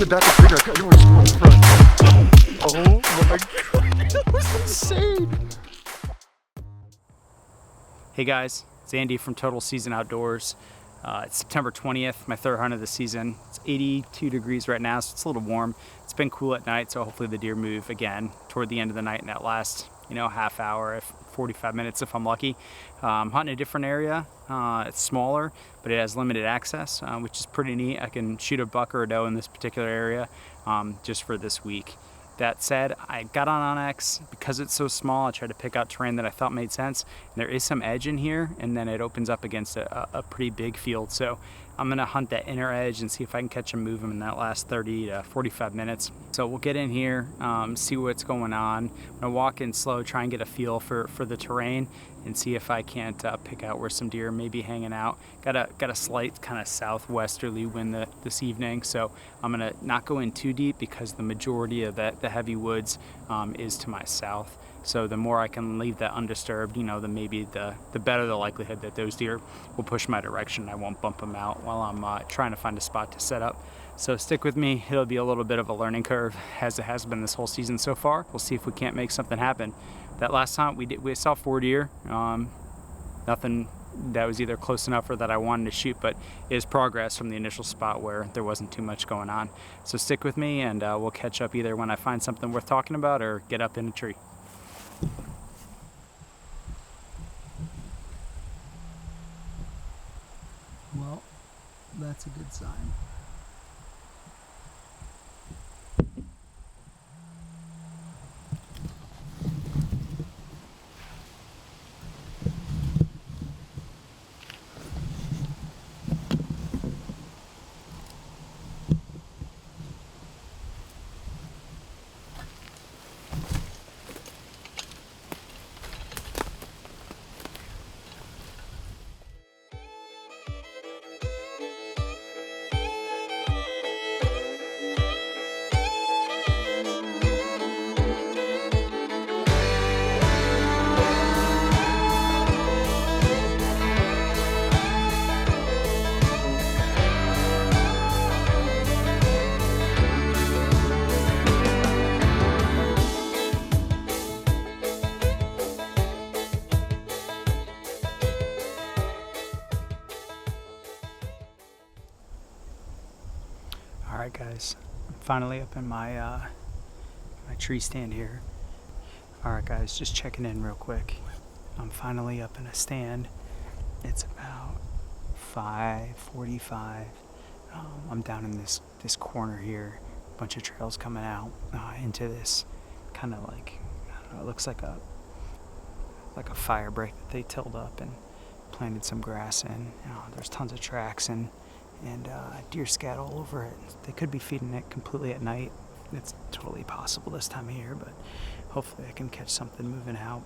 did that to trigger. I got yours in front. Oh my god, that was insane. Hey guys, it's Andy from Total Season Outdoors. It's September 20th, my third hunt of the season. It's 82 degrees right now, so it's a little warm. It's been cool at night, so hopefully the deer move again toward the end of the night in that last, half hour, 45 minutes if I'm lucky. I'm hunting a different area. It's smaller, but it has limited access, which is pretty neat. I can shoot a buck or a doe in this particular area just for this week. That said, I got on onX because it's so small. I tried to pick out terrain that I thought made sense. And there is some edge in here, and then it opens up against a pretty big field. So I'm gonna hunt that inner edge and see if I can catch and move them in that last 30 to 45 minutes. So we'll get in here, see what's going on. I'm gonna walk in slow, try and get a feel for the terrain and see if I can't pick out where some deer may be hanging out. Got a slight kind of southwesterly wind this evening, so I'm gonna not go in too deep because the majority of the heavy woods is to my south. So the more I can leave that undisturbed, then maybe the better the likelihood that those deer will push my direction. I won't bump them out while I'm trying to find a spot to set up. So stick with me. It'll be a little bit of a learning curve, as it has been this whole season so far. We'll see if we can't make something happen. That last hunt we saw 4 deer. Nothing that was either close enough or that I wanted to shoot, but it is progress from the initial spot where there wasn't too much going on. So stick with me, and we'll catch up either when I find something worth talking about or get up in a tree. Well, that's a good sign. All right, guys, I'm finally up in my my tree stand here. All right, guys, just checking in real quick. I'm finally up in a stand. It's about 5:45. I'm down in this corner here. A bunch of trails coming out into this kind of like, I don't know, it looks like a fire break that they tilled up and planted some grass in. There's tons of tracks and deer scat all over it. They could be feeding it completely at night. It's totally possible this time of year, but hopefully I can catch something moving out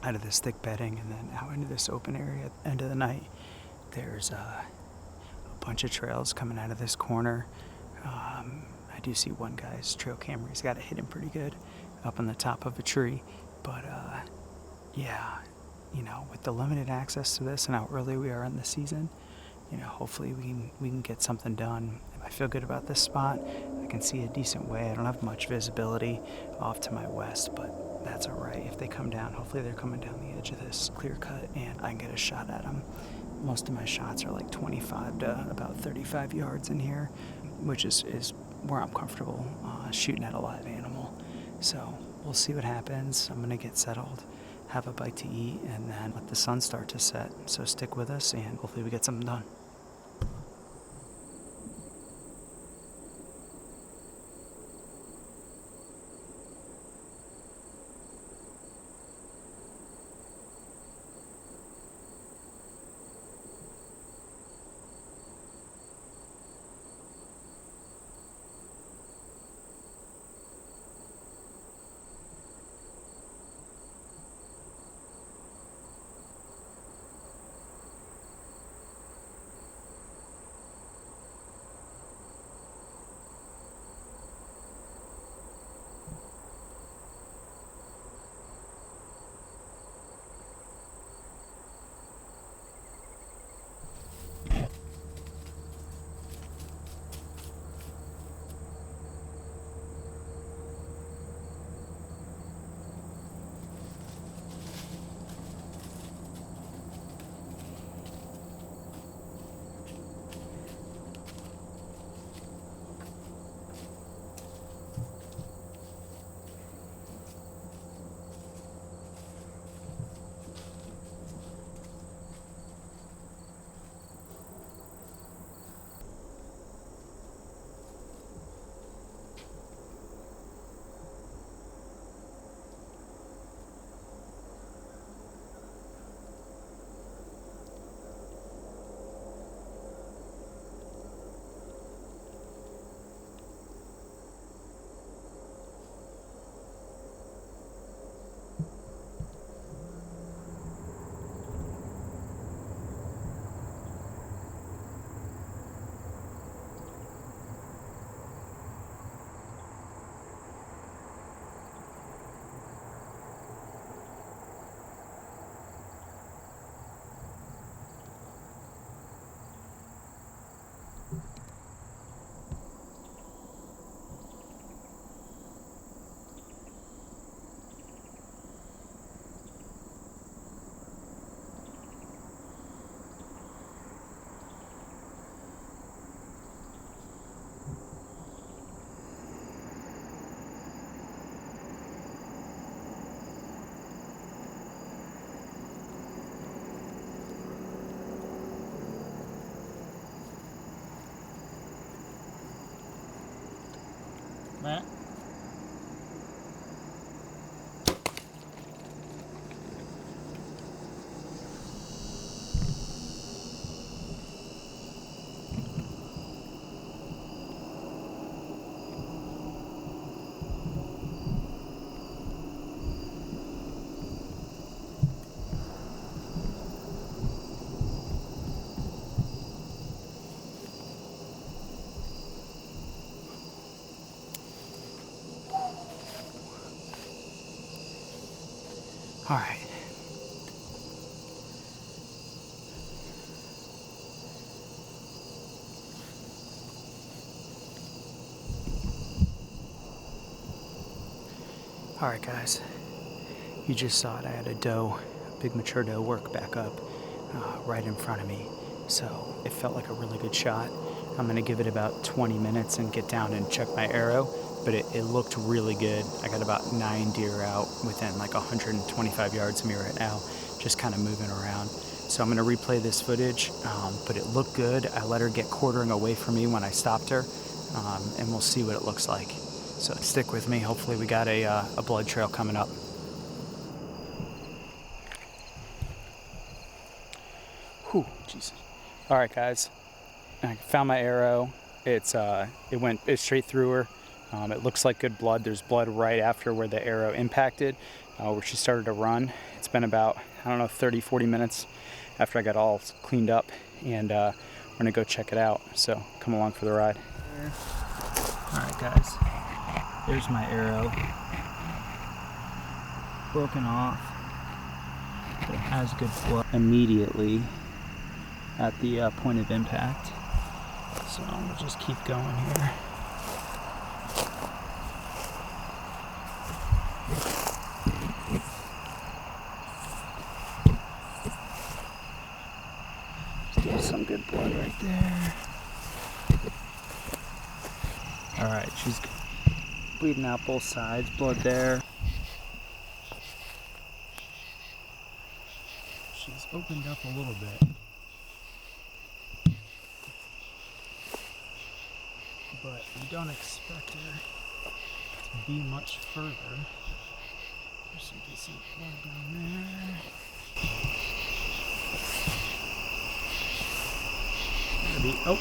of this thick bedding and then out into this open area at the end of the night. There's a bunch of trails coming out of this corner. I do see one guy's trail camera. He's got it hidden pretty good up on the top of a tree, but yeah, with the limited access to this and how early we are in the season, hopefully we can get something done. I feel good about this spot. I can see a decent way. I don't have much visibility off to my west, but that's all right. If they come down, hopefully they're coming down the edge of this clear cut and I can get a shot at them. Most of my shots are like 25 to about 35 yards in here, which is where I'm comfortable shooting at a live animal. So we'll see what happens. I'm gonna get settled, have a bite to eat, and then let the sun start to set. So stick with us and hopefully we get something done. Matt? All right. All right, guys. You just saw it. I had a doe, a big mature doe, work back up right in front of me. So it felt like a really good shot. I'm gonna give it about 20 minutes and get down and check my arrow, but it looked really good. I got about 9 deer out within like 125 yards of me right now, just kind of moving around. So I'm gonna replay this footage, but it looked good. I let her get quartering away from me when I stopped her, and we'll see what it looks like. So stick with me. Hopefully we got a blood trail coming up. Whew, Jesus. All right, guys. I found my arrow. It went straight through her. It looks like good blood. There's blood right after where the arrow impacted, where she started to run. It's been about, I don't know, 30, 40 minutes after I got all cleaned up, and we're gonna go check it out. So come along for the ride. All right, guys. There's my arrow. Broken off, but it has good blood immediately at the point of impact. So we'll just keep going here. Still some good blood right there. Alright, she's bleeding out both sides, blood there. She's opened up a little bit. But we don't expect her to be much further. There's some decent blood down there. Maybe, oh!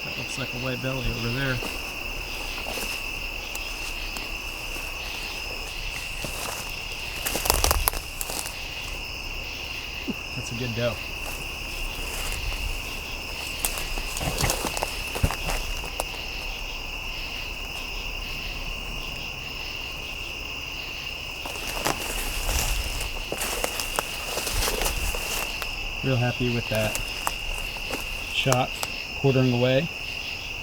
That looks like a white belly over there. That's a good doe. Real happy with that shot, quartering away.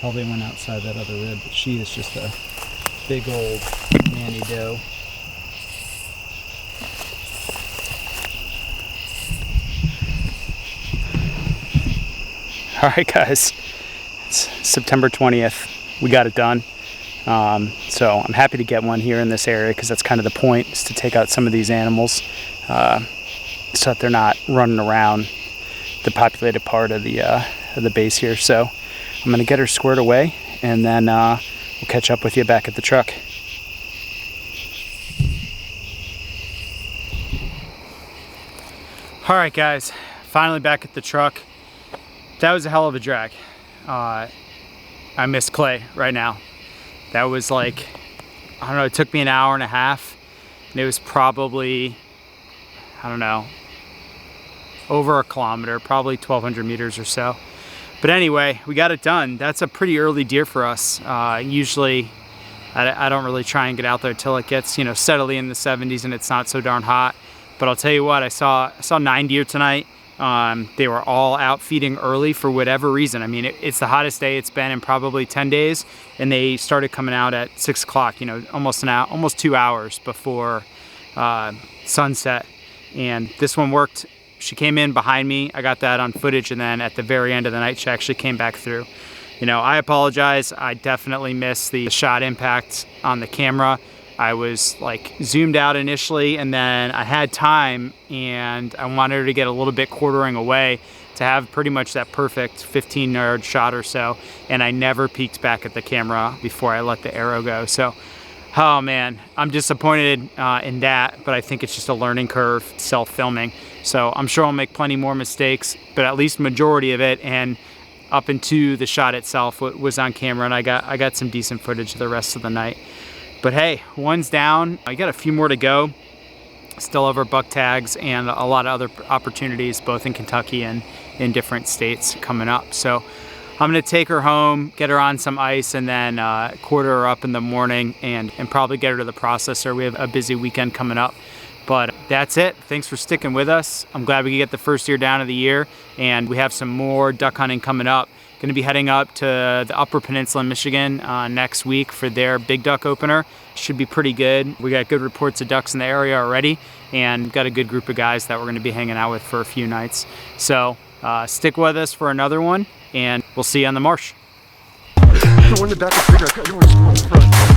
Probably went outside that other rib, but she is just a big old nanny doe. All right, guys, it's September 20th. We got it done. So I'm happy to get one here in this area because that's kind of the point, is to take out some of these animals. So that they're not running around the populated part of the base here. So I'm gonna get her squared away, and then we'll catch up with you back at the truck. All right, guys, finally back at the truck. That was a hell of a drag. I miss Klay right now. That was like, I don't know, it took me an hour and a half, and it was probably, I don't know, over a kilometer, probably 1,200 meters or so. But anyway, we got it done. That's a pretty early deer for us. Usually, I don't really try and get out there till it gets, you know, steadily in the 70s and it's not so darn hot. But I'll tell you what, I saw 9 deer tonight. They were all out feeding early for whatever reason. I mean, it's the hottest day it's been in probably 10 days, and they started coming out at 6 o'clock, you know, almost 2 hours before sunset. And this one worked. She came in behind me. I got that on footage, and then at the very end of the night, she actually came back through. You know, I apologize. I definitely missed the shot impact on the camera. I was like zoomed out initially, and then I had time, and I wanted her to get a little bit quartering away to have pretty much that perfect 15-yard shot or so, and I never peeked back at the camera before I let the arrow go. So, oh man, I'm disappointed in that, but I think it's just a learning curve, self-filming. So I'm sure I'll make plenty more mistakes, but at least majority of it and up into the shot itself was on camera, and I got some decent footage the rest of the night. But hey, one's down. I got a few more to go. Still over buck tags and a lot of other opportunities, both in Kentucky and in different states coming up. So I'm gonna take her home, get her on some ice, and then quarter her up in the morning and probably get her to the processor. We have a busy weekend coming up. But that's it. Thanks for sticking with us. I'm glad we could get the first deer down of the year, and we have some more duck hunting coming up. Going to be heading up to the Upper Peninsula in Michigan next week for their big duck opener. Should be pretty good. We got good reports of ducks in the area already, and got a good group of guys that we're going to be hanging out with for a few nights. So stick with us for another one, and we'll see you on the marsh. One in the back is bigger. I got one in front.